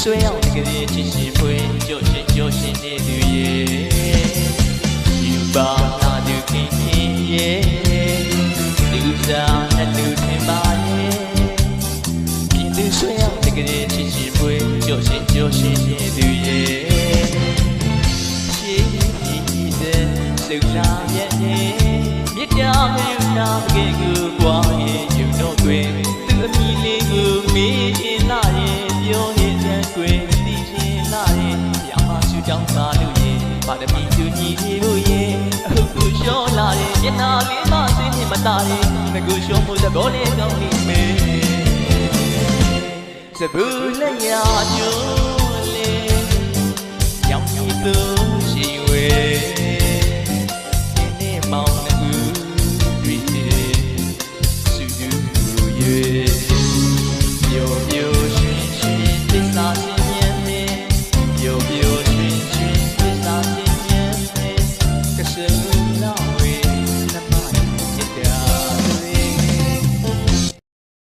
ဆွဲအောင်တကယ်ချစ်ရှင်ဖွယ်ကြော့ရှင်နေသူရဲ့ယူပါနာသူခင်ရဲ့လူစားနဲ့လူထင်ပါရဲ့ဒီဆွဲအောင်တကယ်ချစ်ရှင်ဖွယ်ကြော့ရှင်နေသူရဲ့ရှေးကြီးတဲ့သုလာရဲ့မြစ်တာမယူနာတကယ်ကိုကွာရဲ့ယူတော့တွင်သူအမိလေးကိုမေးရင်လာရဲ့ပြောရင်ကွယ်သိရှင်လာရဲ့ရမရှူကြောင်းစားလို့ရဲ့ပါရမီသူညီလို့ရဲ့အခုကိုလျှောလာရဲ့မျက်နာလေးမစင်းနေမသားရဲ့ငကိုလျှောမှုသဘောလေးကောင်းနေမေစဘူးလက်ရကျိုးလေးရောင်ကြီးသူရှိဝဲ